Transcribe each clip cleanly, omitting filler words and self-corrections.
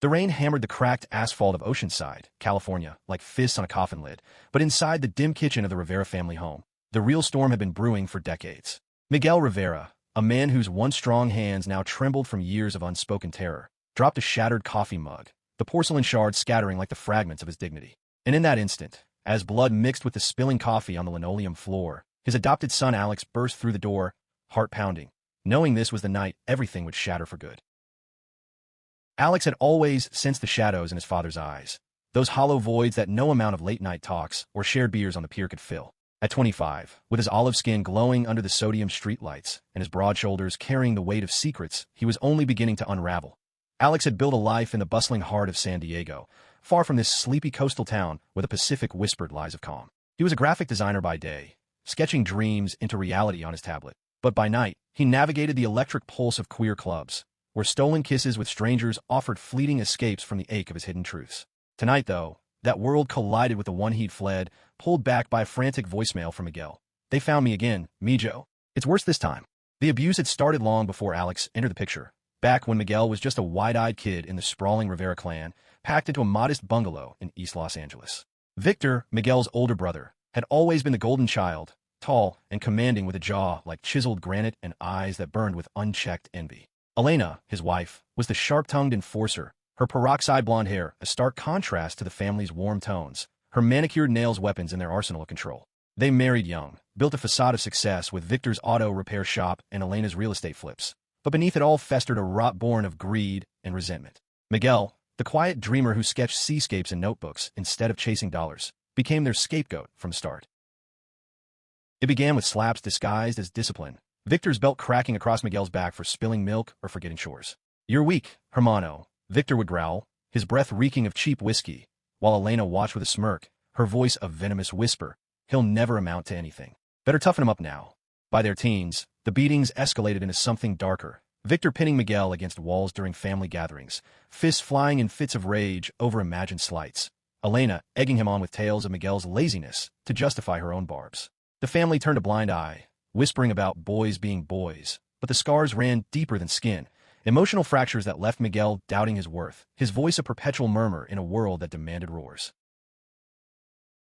The rain hammered the cracked asphalt of Oceanside, California, like fists on a coffin lid, but inside the dim kitchen of the Rivera family home, the real storm had been brewing for decades. Miguel Rivera, a man whose once strong hands now trembled from years of unspoken terror, dropped a shattered coffee mug, the porcelain shards scattering like the fragments of his dignity. And in that instant, as blood mixed with the spilling coffee on the linoleum floor, his adopted son Alex burst through the door, heart pounding, knowing this was the night everything would shatter for good. Alex had always sensed the shadows in his father's eyes, those hollow voids that no amount of late-night talks or shared beers on the pier could fill. At 25, with his olive skin glowing under the sodium streetlights and his broad shoulders carrying the weight of secrets he was only beginning to unravel, Alex had built a life in the bustling heart of San Diego, far from this sleepy coastal town where the Pacific whispered lies of calm. He was a graphic designer by day, sketching dreams into reality on his tablet. But by night, he navigated the electric pulse of queer clubs, where stolen kisses with strangers offered fleeting escapes from the ache of his hidden truths. Tonight, though, that world collided with the one he'd fled, pulled back by a frantic voicemail from Miguel. "They found me again, Mijo. It's worse this time." The abuse had started long before Alex entered the picture, back when Miguel was just a wide-eyed kid in the sprawling Rivera clan, packed into a modest bungalow in East Los Angeles. Victor, Miguel's older brother, had always been the golden child, tall and commanding with a jaw like chiseled granite and eyes that burned with unchecked envy. Elena, his wife, was the sharp-tongued enforcer, her peroxide blonde hair a stark contrast to the family's warm tones, her manicured nails weapons in their arsenal of control. They married young, built a facade of success with Victor's auto repair shop and Elena's real estate flips. But beneath it all festered a rot born of greed and resentment. Miguel, the quiet dreamer who sketched seascapes in notebooks instead of chasing dollars, became their scapegoat from the start. It began with slaps disguised as discipline, Victor's belt cracking across Miguel's back for spilling milk or forgetting chores. "You're weak, hermano," Victor would growl, his breath reeking of cheap whiskey, while Elena watched with a smirk, her voice a venomous whisper. "He'll never amount to anything. Better toughen him up now." By their teens, the beatings escalated into something darker, Victor pinning Miguel against walls during family gatherings, fists flying in fits of rage over imagined slights, Elena egging him on with tales of Miguel's laziness to justify her own barbs. The family turned a blind eye, whispering about boys being boys, but the scars ran deeper than skin, emotional fractures that left Miguel doubting his worth, his voice a perpetual murmur in a world that demanded roars.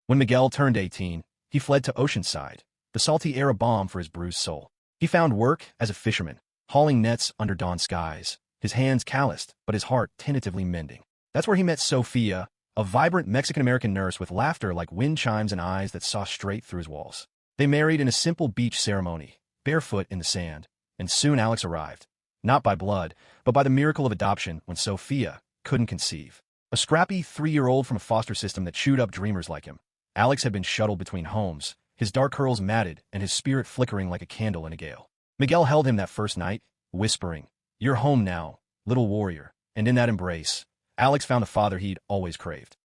When Miguel turned 18, he fled to Oceanside, the salty air a balm for his bruised soul. He found work as a fisherman, hauling nets under dawn skies, his hands calloused but his heart tentatively mending. That's where he met Sophia, a vibrant Mexican-American nurse with laughter like wind chimes and eyes that saw straight through his walls. They married in a simple beach ceremony, barefoot in the sand, and soon Alex arrived, not by blood, but by the miracle of adoption when Sophia couldn't conceive. A scrappy 3-year-old from a foster system that chewed up dreamers like him. Alex had been shuttled between homes, his dark curls matted and his spirit flickering like a candle in a gale. Miguel held him that first night, whispering, "You're home now, little warrior," and in that embrace, Alex found the father he'd always craved.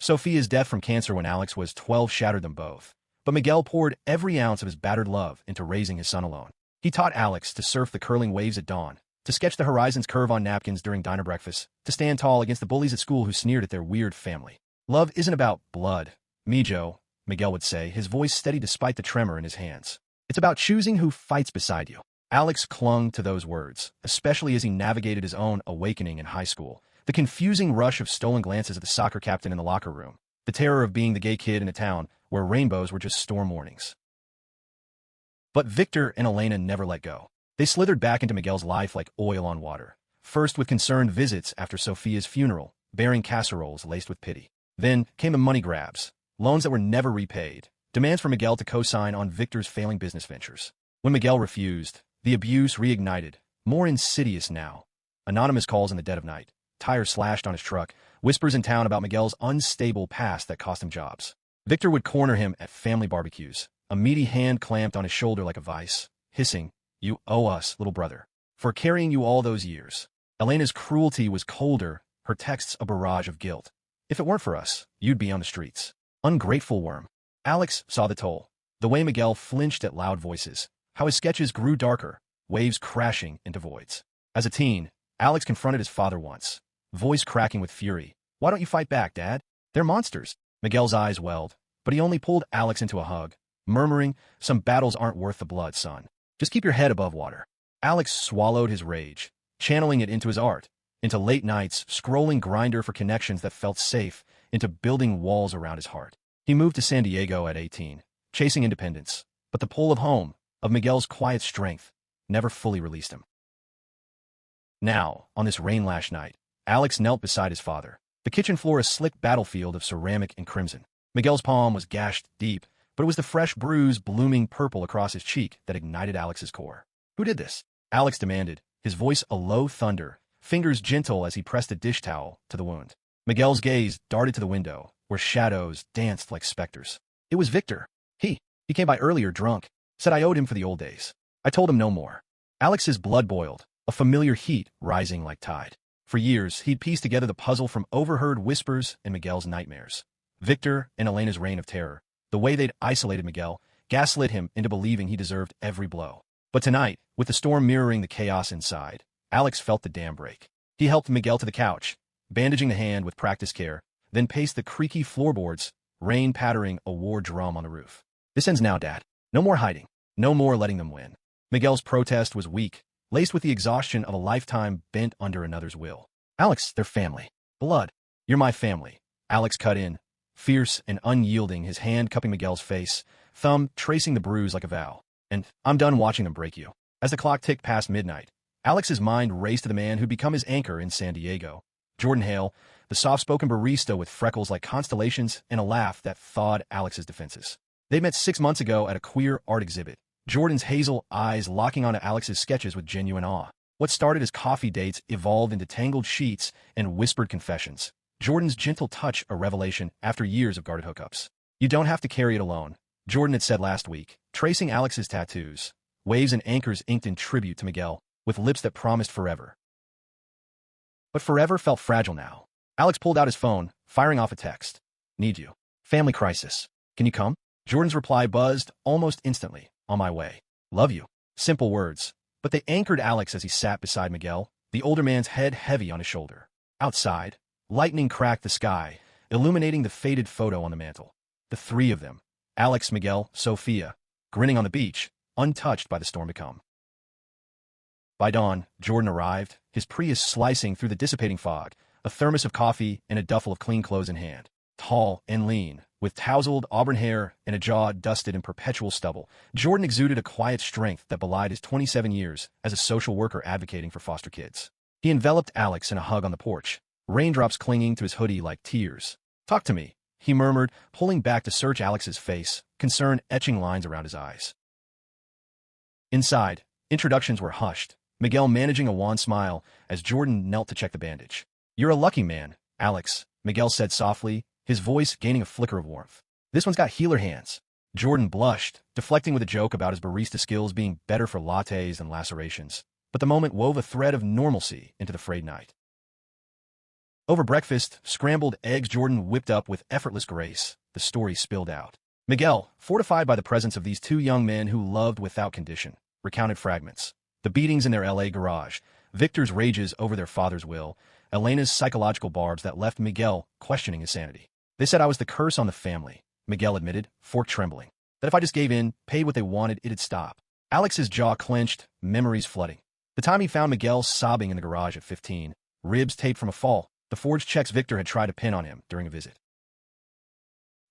Sophia's death from cancer when Alex was 12 shattered them both, but Miguel poured every ounce of his battered love into raising his son alone. He taught Alex to surf the curling waves at dawn, to sketch the horizon's curve on napkins during diner breakfast, to stand tall against the bullies at school who sneered at their weird family. "Love isn't about blood, Mijo," Miguel would say, his voice steady despite the tremor in his hands. "It's about choosing who fights beside you." Alex clung to those words, especially as he navigated his own awakening in high school. The confusing rush of stolen glances at the soccer captain in the locker room, the terror of being the gay kid in a town where rainbows were just storm warnings. But Victor and Elena never let go. They slithered back into Miguel's life like oil on water, first with concerned visits after Sophia's funeral, bearing casseroles laced with pity. Then came the money grabs, loans that were never repaid, demands for Miguel to co-sign on Victor's failing business ventures. When Miguel refused, the abuse reignited, more insidious now. Anonymous calls in the dead of night, tires slashed on his truck, whispers in town about Miguel's unstable past that cost him jobs. Victor would corner him at family barbecues, a meaty hand clamped on his shoulder like a vice, hissing, "You owe us, little brother, for carrying you all those years." Elena's cruelty was colder, her texts a barrage of guilt. "If it weren't for us, you'd be on the streets." Ungrateful worm. Alex saw the toll. The way Miguel flinched at loud voices, how his sketches grew darker, waves crashing into voids. As a teen, Alex confronted his father once, voice cracking with fury. "Why don't you fight back, Dad? They're monsters." Miguel's eyes welled, but he only pulled Alex into a hug, murmuring, "Some battles aren't worth the blood, son. Just keep your head above water." Alex swallowed his rage, channeling it into his art, into late nights scrolling Grindr for connections that felt safe, into building walls around his heart. He moved to San Diego at 18, chasing independence, but the pull of home, of Miguel's quiet strength, never fully released him. Now, on this rain-lashed night, Alex knelt beside his father, the kitchen floor a slick battlefield of ceramic and crimson. Miguel's palm was gashed deep, but it was the fresh bruise blooming purple across his cheek that ignited Alex's core. "Who did this?" Alex demanded, his voice a low thunder, fingers gentle as he pressed a dish towel to the wound. Miguel's gaze darted to the window, where shadows danced like specters. "It was Victor. He came by earlier drunk, said I owed him for the old days. I told him no more." Alex's blood boiled, a familiar heat rising like tide. For years, he'd pieced together the puzzle from overheard whispers and Miguel's nightmares. Victor and Elena's reign of terror, the way they'd isolated Miguel, gaslit him into believing he deserved every blow. But tonight, with the storm mirroring the chaos inside, Alex felt the dam break. He helped Miguel to the couch, bandaging the hand with practiced care, then paced the creaky floorboards, rain pattering a war drum on the roof. "This ends now, Dad. No more hiding. No more letting them win." Miguel's protest was weak, laced with the exhaustion of a lifetime bent under another's will. "Alex, they're family. Blood. You're my family." Alex cut in, fierce and unyielding, his hand cupping Miguel's face, thumb tracing the bruise like a vow. "And I'm done watching them break you." As the clock ticked past midnight, Alex's mind raced to the man who'd become his anchor in San Diego. Jordan Hale, the soft-spoken barista with freckles like constellations and a laugh that thawed Alex's defenses. They met 6 months ago at a queer art exhibit, Jordan's hazel eyes locking onto Alex's sketches with genuine awe. What started as coffee dates evolved into tangled sheets and whispered confessions. Jordan's gentle touch a revelation after years of guarded hookups. "You don't have to carry it alone," Jordan had said last week, tracing Alex's tattoos, waves and anchors inked in tribute to Miguel, with lips that promised forever. But forever felt fragile now. Alex pulled out his phone, firing off a text. "Need you. Family crisis. Can you come?" Jordan's reply buzzed almost instantly. "On my way. Love you." Simple words, but they anchored Alex as he sat beside Miguel, the older man's head heavy on his shoulder. Outside, lightning cracked the sky, illuminating the faded photo on the mantel. The three of them, Alex, Miguel, Sophia, grinning on the beach, untouched by the storm to come. By dawn, Jordan arrived, his Prius slicing through the dissipating fog, a thermos of coffee and a duffel of clean clothes in hand. Tall and lean, with tousled auburn hair and a jaw dusted in perpetual stubble, Jordan exuded a quiet strength that belied his 27 years as a social worker advocating for foster kids. He enveloped Alex in a hug on the porch, raindrops clinging to his hoodie like tears. "Talk to me," he murmured, pulling back to search Alex's face, concern etching lines around his eyes. Inside, introductions were hushed, Miguel managing a wan smile as Jordan knelt to check the bandage. "You're a lucky man, Alex," Miguel said softly, his voice gaining a flicker of warmth. "This one's got healer hands." Jordan blushed, deflecting with a joke about his barista skills being better for lattes than lacerations, but the moment wove a thread of normalcy into the frayed night. Over breakfast, scrambled eggs Jordan whipped up with effortless grace, the story spilled out. Miguel, fortified by the presence of these two young men who loved without condition, recounted fragments. The beatings in their LA garage, Victor's rages over their father's will, Elena's psychological barbs that left Miguel questioning his sanity. "They said I was the curse on the family," Miguel admitted, fork trembling. "That if I just gave in, paid what they wanted, it'd stop." Alex's jaw clenched, memories flooding. The time he found Miguel sobbing in the garage at 15, ribs taped from a fall, the forged checks Victor had tried to pin on him during a visit.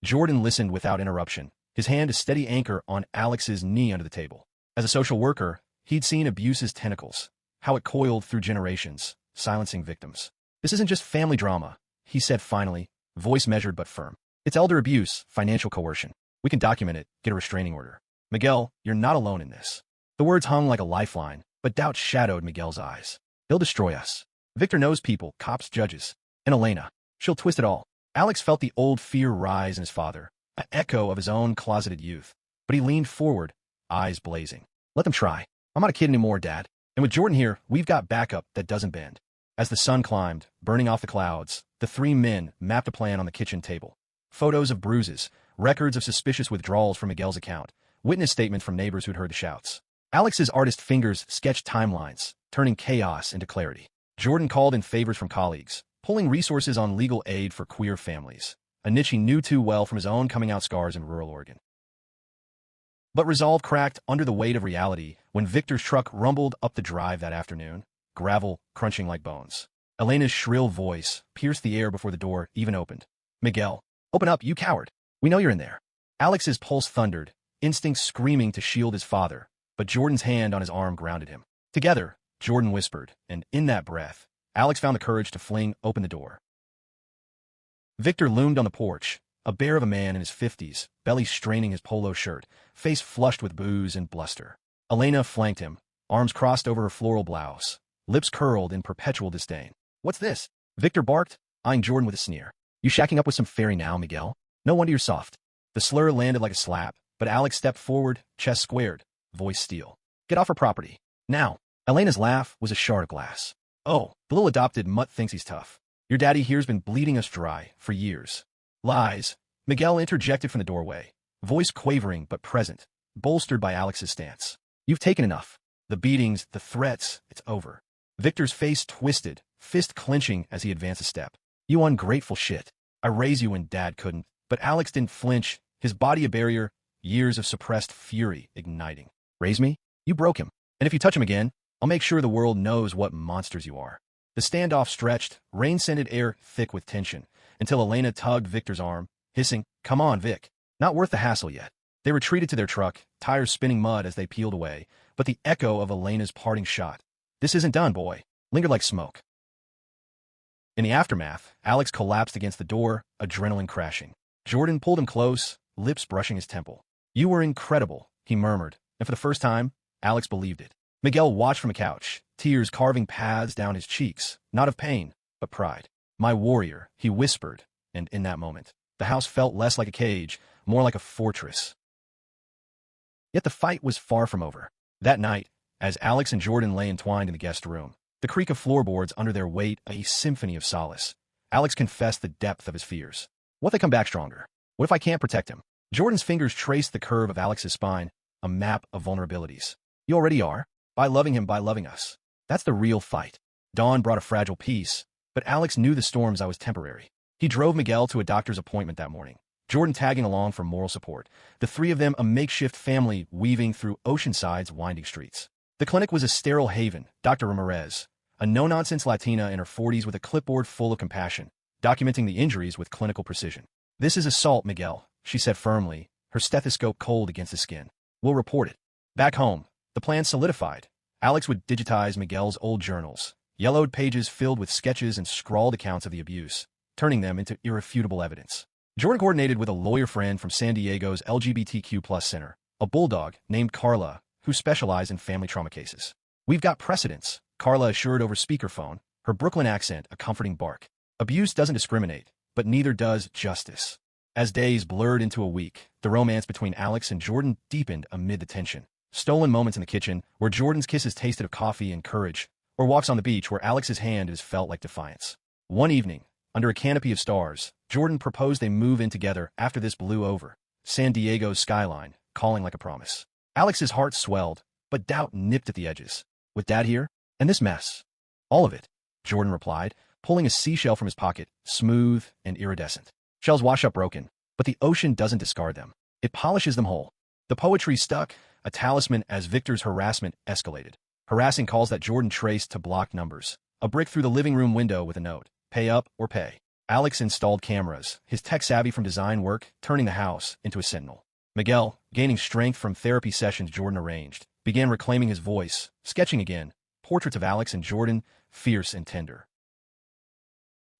Jordan listened without interruption, his hand a steady anchor on Alex's knee under the table. As a social worker, he'd seen abuse's tentacles, how it coiled through generations, silencing victims. "This isn't just family drama," he said finally, voice measured but firm. "It's elder abuse, financial coercion. We can document it, get a restraining order. Miguel, you're not alone in this." The words hung like a lifeline, but doubt shadowed Miguel's eyes. "They'll destroy us. Victor knows people, cops, judges. And Elena. She'll twist it all." Alex felt the old fear rise in his father, an echo of his own closeted youth. But he leaned forward, eyes blazing. "Let them try. I'm not a kid anymore, Dad. And with Jordan here, we've got backup that doesn't bend." As the sun climbed, burning off the clouds, the three men mapped a plan on the kitchen table. Photos of bruises, records of suspicious withdrawals from Miguel's account, witness statements from neighbors who'd heard the shouts. Alex's artist fingers sketched timelines, turning chaos into clarity. Jordan called in favors from colleagues, pulling resources on legal aid for queer families, a niche he knew too well from his own coming-out scars in rural Oregon. But resolve cracked under the weight of reality when Victor's truck rumbled up the drive that afternoon, gravel crunching like bones. Elena's shrill voice pierced the air before the door even opened. Miguel, open up, you coward. We know you're in there. Alex's pulse thundered, instinct screaming to shield his father, but Jordan's hand on his arm grounded him. Together, Jordan whispered, and in that breath, Alex found the courage to fling open the door. Victor loomed on the porch, a bear of a man in his 50s, belly straining his polo shirt, face flushed with booze and bluster. Elena flanked him, arms crossed over her floral blouse, lips curled in perpetual disdain. What's this? Victor barked, eyeing Jordan with a sneer. You shacking up with some fairy now, Miguel? No wonder you're soft. The slur landed like a slap, but Alex stepped forward, chest squared, voice steel. Get off her property. Now. Elena's laugh was a shard of glass. Oh, the little adopted mutt thinks he's tough. Your daddy here's been bleeding us dry for years. Lies. Miguel interjected from the doorway, voice quavering but present, bolstered by Alex's stance. You've taken enough. The beatings, the threats, it's over. Victor's face twisted, fist clenching as he advanced a step. You ungrateful shit. I raised you when Dad couldn't. But Alex didn't flinch, his body a barrier, years of suppressed fury igniting. Raise me? You broke him. And if you touch him again, I'll make sure the world knows what monsters you are. The standoff stretched, rain-scented air thick with tension, until Elena tugged Victor's arm, hissing, Come on, Vic. Not worth the hassle yet. They retreated to their truck, tires spinning mud as they peeled away, but the echo of Elena's parting shot. This isn't done, boy. Lingered like smoke. In the aftermath, Alex collapsed against the door, adrenaline crashing. Jordan pulled him close, lips brushing his temple. You were incredible, he murmured, and for the first time, Alex believed it. Miguel watched from a couch, tears carving paths down his cheeks, not of pain, but pride. My warrior, he whispered, and in that moment, the house felt less like a cage, more like a fortress. Yet the fight was far from over. That night, as Alex and Jordan lay entwined in the guest room, the creak of floorboards under their weight a symphony of solace, Alex confessed the depth of his fears. What if they come back stronger? What if I can't protect him? Jordan's fingers traced the curve of Alex's spine, a map of vulnerabilities. You already are. By loving him, by loving us. That's the real fight. Dawn brought a fragile peace, but Alex knew the storms I was temporary. He drove Miguel to a doctor's appointment that morning, Jordan tagging along for moral support, the three of them a makeshift family weaving through Oceanside's winding streets. The clinic was a sterile haven, Dr. Ramirez, a no-nonsense Latina in her 40s with a clipboard full of compassion, documenting the injuries with clinical precision. This is assault, Miguel, she said firmly, her stethoscope cold against his skin. We'll report it. Back home, the plan solidified. Alex would digitize Miguel's old journals, yellowed pages filled with sketches and scrawled accounts of the abuse, turning them into irrefutable evidence. Jordan coordinated with a lawyer friend from San Diego's LGBTQ+ center, a bulldog named Carla, who specialized in family trauma cases. We've got precedents, Carla assured over speakerphone, her Brooklyn accent a comforting bark. Abuse doesn't discriminate, but neither does justice. As days blurred into a week, the romance between Alex and Jordan deepened amid the tension. Stolen moments in the kitchen, where Jordan's kisses tasted of coffee and courage, or walks on the beach where Alex's hand is felt like defiance. One evening, under a canopy of stars, Jordan proposed they move in together after this blew over, San Diego's skyline, calling like a promise. Alex's heart swelled, but doubt nipped at the edges. With Dad here? And this mess? All of it, Jordan replied, pulling a seashell from his pocket, smooth and iridescent. Shells wash up broken, but the ocean doesn't discard them. It polishes them whole. The poetry stuck, a talisman as Victor's harassment escalated. Harassing calls that Jordan traced to blocked numbers. A brick through the living room window with a note. Pay up or pay. Alex installed cameras, his tech savvy from design work, turning the house into a sentinel. Miguel, gaining strength from therapy sessions Jordan arranged, began reclaiming his voice, sketching again, portraits of Alex and Jordan, fierce and tender.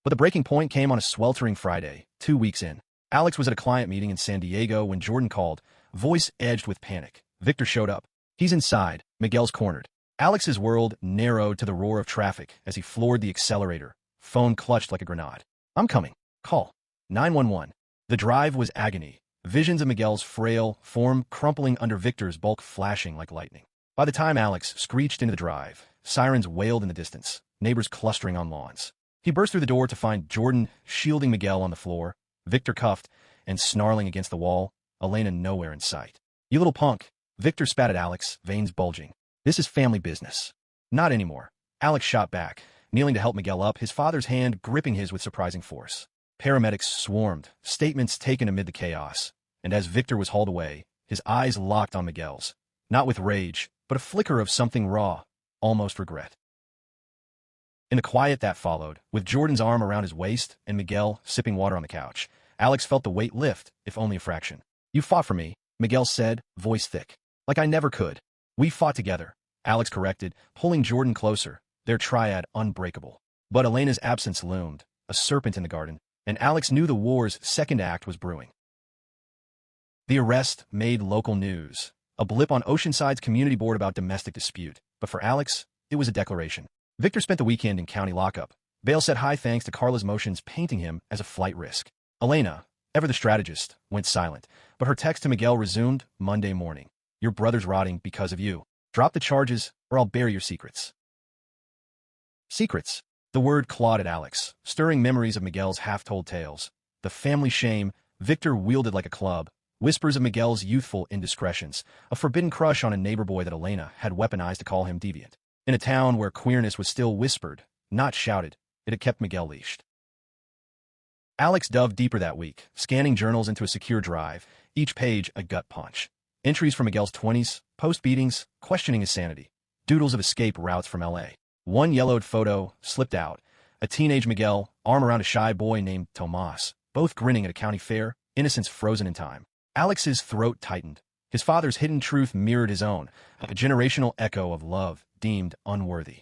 But the breaking point came on a sweltering Friday, 2 weeks in. Alex was at a client meeting in San Diego when Jordan called, voice edged with panic. Victor showed up. He's inside. Miguel's cornered. Alex's world narrowed to the roar of traffic as he floored the accelerator, phone clutched like a grenade. I'm coming. Call. 911. The drive was agony, visions of Miguel's frail form crumpling under Victor's bulk flashing like lightning. By the time Alex screeched into the drive, sirens wailed in the distance, neighbors clustering on lawns. He burst through the door to find Jordan shielding Miguel on the floor, Victor cuffed and snarling against the wall, Elena nowhere in sight. You little punk, Victor spat at Alex, veins bulging. This is family business. Not anymore. Alex shot back, kneeling to help Miguel up, his father's hand gripping his with surprising force. Paramedics swarmed, statements taken amid the chaos, and as Victor was hauled away, his eyes locked on Miguel's, not with rage, but a flicker of something raw, almost regret. In the quiet that followed, with Jordan's arm around his waist and Miguel sipping water on the couch, Alex felt the weight lift, if only a fraction. "You fought for me," Miguel said, voice thick. "Like I never could." "We fought together," Alex corrected, pulling Jordan closer, their triad unbreakable. But Elena's absence loomed, a serpent in the garden, and Alex knew the war's second act was brewing. The arrest made local news, a blip on Oceanside's community board about domestic dispute, but for Alex, it was a declaration. Victor spent the weekend in county lockup. Bail said hi thanks to Carla's motions painting him as a flight risk. Elena, ever the strategist, went silent, but her text to Miguel resumed Monday morning. "Your brother's rotting because of you. Drop the charges, or I'll bury your secrets." Secrets. The word clawed at Alex, stirring memories of Miguel's half-told tales. The family shame Victor wielded like a club, whispers of Miguel's youthful indiscretions, a forbidden crush on a neighbor boy that Elena had weaponized to call him deviant. In a town where queerness was still whispered, not shouted, it had kept Miguel leashed. Alex dove deeper that week, scanning journals into a secure drive, each page a gut punch. Entries from Miguel's 20s, post-beatings, questioning his sanity. Doodles of escape routes from L.A. One yellowed photo slipped out, a teenage Miguel, arm around a shy boy named Tomas, both grinning at a county fair, innocence frozen in time. Alex's throat tightened. His father's hidden truth mirrored his own, a generational echo of love deemed unworthy.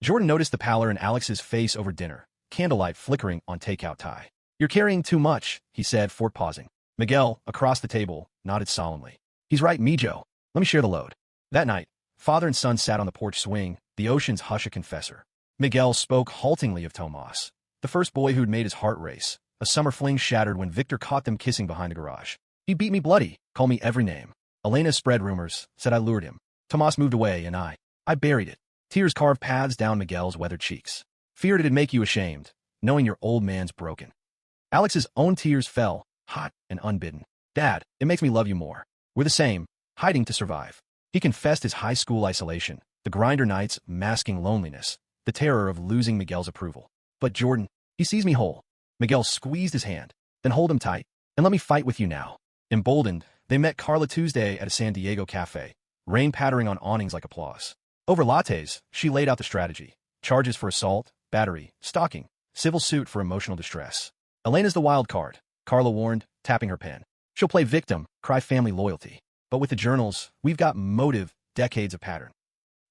Jordan noticed the pallor in Alex's face over dinner, candlelight flickering on takeout tie. "You're carrying too much," he said, for pausing. Miguel, across the table, nodded solemnly. "He's right, Mijo. Let me share the load." That night, father and son sat on the porch swing, the ocean's hush a confessor. Miguel spoke haltingly of Tomas, the first boy who'd made his heart race. A summer fling shattered when Victor caught them kissing behind the garage. "He beat me bloody, called me every name." Elena spread rumors, said I lured him. Tomas moved away, and I buried it. Tears carved paths down Miguel's weathered cheeks. "Feared it'd make you ashamed, knowing your old man's broken." Alex's own tears fell, hot and unbidden. "Dad, it makes me love you more. We're the same, hiding to survive." He confessed his high school isolation, the grinder nights masking loneliness, the terror of losing Miguel's approval. "But Jordan, he sees me whole." Miguel squeezed his hand. "Then hold him tight, and let me fight with you now." Emboldened, they met Carla Tuesday at a San Diego cafe, rain pattering on awnings like applause. Over lattes, she laid out the strategy. Charges for assault, battery, stalking, civil suit for emotional distress. "Elena's the wild card," Carla warned, tapping her pen. "She'll play victim, cry family loyalty. But with the journals, we've got motive, decades of pattern."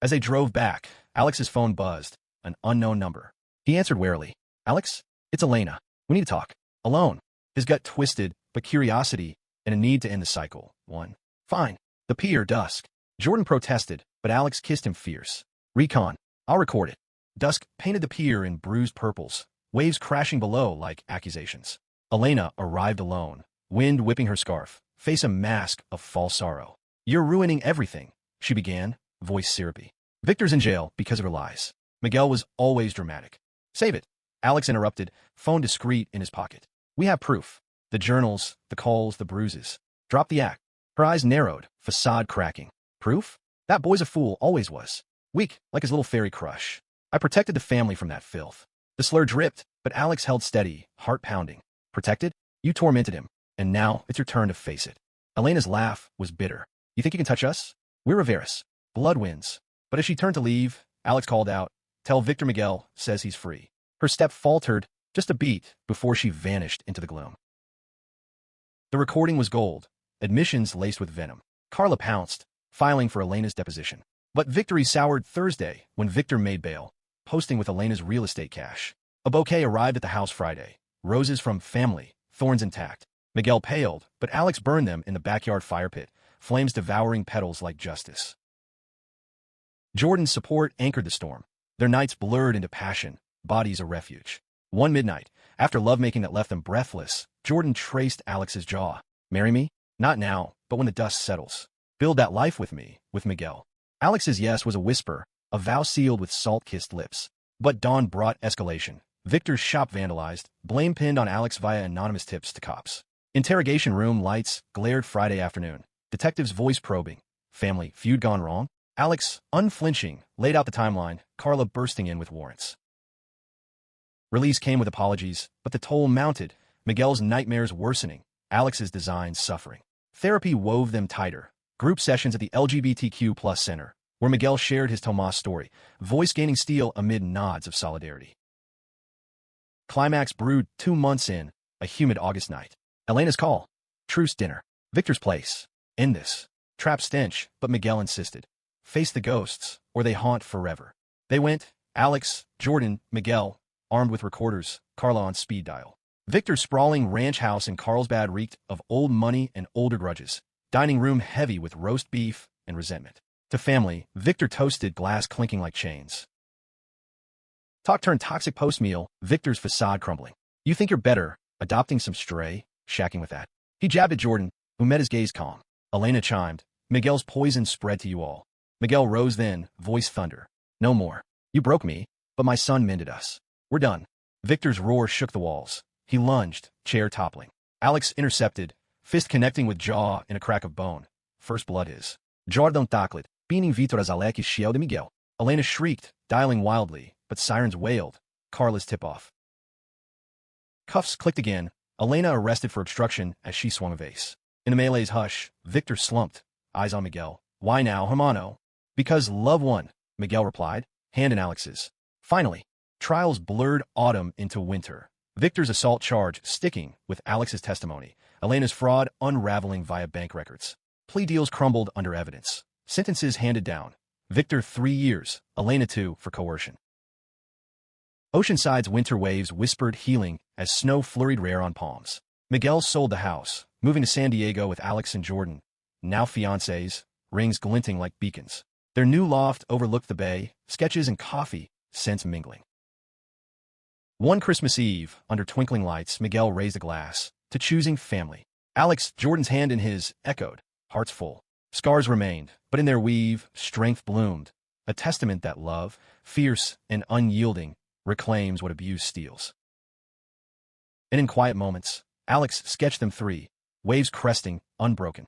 As they drove back, Alex's phone buzzed, an unknown number. He answered warily. "Alex, it's Elena. We need to talk. Alone." His gut twisted, but curiosity and a need to end the cycle. One. "Fine." The pier, dusk. Jordan protested, but Alex kissed him fierce. "Recon. I'll record it." Dusk painted the pier in bruised purples, waves crashing below like accusations. Elena arrived alone, wind whipping her scarf, face a mask of false sorrow. "You're ruining everything," she began, voice syrupy. "Victor's in jail because of her lies." Miguel was always dramatic. "Save it," Alex interrupted, phone discreet in his pocket. "We have proof. The journals, the calls, the bruises. Drop the act." Her eyes narrowed, facade cracking. "Proof? That boy's a fool, always was. Weak, like his little fairy crush. I protected the family from that filth." The slur dripped, but Alex held steady, heart pounding. "Protected? You tormented him, and now it's your turn to face it." Elena's laugh was bitter. "You think you can touch us? We're Rivera's. Blood wins." But as she turned to leave, Alex called out, "Tell Victor Miguel says he's free." Her step faltered just a beat before she vanished into the gloom. The recording was gold, admissions laced with venom. Carla pounced, filing for Elena's deposition. But victory soured Thursday when Victor made bail, posting with Elena's real estate cash. A bouquet arrived at the house Friday. Roses from family, thorns intact. Miguel paled, but Alex burned them in the backyard fire pit, flames devouring petals like justice. Jordan's support anchored the storm. Their nights blurred into passion, bodies a refuge. One midnight, after lovemaking that left them breathless, Jordan traced Alex's jaw. "Marry me? Not now, but when the dust settles. Build that life with me," with Miguel. Alex's yes was a whisper, a vow sealed with salt-kissed lips. But dawn brought escalation. Victor's shop vandalized, blame pinned on Alex via anonymous tips to cops. Interrogation room lights glared Friday afternoon. Detectives voice probing. Family feud gone wrong? Alex, unflinching, laid out the timeline, Carla bursting in with warrants. Release came with apologies, but the toll mounted, Miguel's nightmares worsening, Alex's designs suffering. Therapy wove them tighter. Group sessions at the LGBTQ+ Center, where Miguel shared his Tomas story, voice gaining steel amid nods of solidarity. Climax brewed 2 months in, a humid August night. Elena's call. Truce dinner. Victor's place. End this. Trap stench, but Miguel insisted. Face the ghosts, or they haunt forever. They went, Alex, Jordan, Miguel, armed with recorders, Carla on speed dial. Victor's sprawling ranch house in Carlsbad reeked of old money and older grudges, dining room heavy with roast beef and resentment. To family, Victor toasted glass clinking like chains. Talk turned toxic post-meal, Victor's facade crumbling. You think you're better, adopting some stray, shacking with that. He jabbed at Jordan, who met his gaze calm. Elena chimed, Miguel's poison spread to you all. Miguel rose then, voice thunder. No more. You broke me, but my son mended us. We're done. Victor's roar shook the walls. He lunged, chair toppling. Alex intercepted, fist connecting with jaw in a crack of bone. First blood is. Jordan taclet, beaning Vitor Azalek shield de Miguel. Elena shrieked, dialing wildly, but sirens wailed. Carla's tip-off. Cuffs clicked again, Elena arrested for obstruction as she swung a vase. In a melee's hush, Victor slumped, eyes on Miguel. Why now, hermano? Because love won, Miguel replied, hand in Alex's. Finally, trials blurred autumn into winter. Victor's assault charge sticking with Alex's testimony, Elena's fraud unraveling via bank records. Plea deals crumbled under evidence. Sentences handed down. Victor 3 years, Elena 2 for coercion. Oceanside's winter waves whispered healing as snow flurried rare on palms. Miguel sold the house, moving to San Diego with Alex and Jordan, now fiancés, rings glinting like beacons. Their new loft overlooked the bay, sketches and coffee, scents mingling. One Christmas Eve, under twinkling lights, Miguel raised a glass to choosing family. Alex, Jordan's hand in his, echoed, hearts full. Scars remained, but in their weave, strength bloomed, a testament that love, fierce and unyielding, reclaims what abuse steals. And in quiet moments, Alex sketched them 3, waves cresting, unbroken.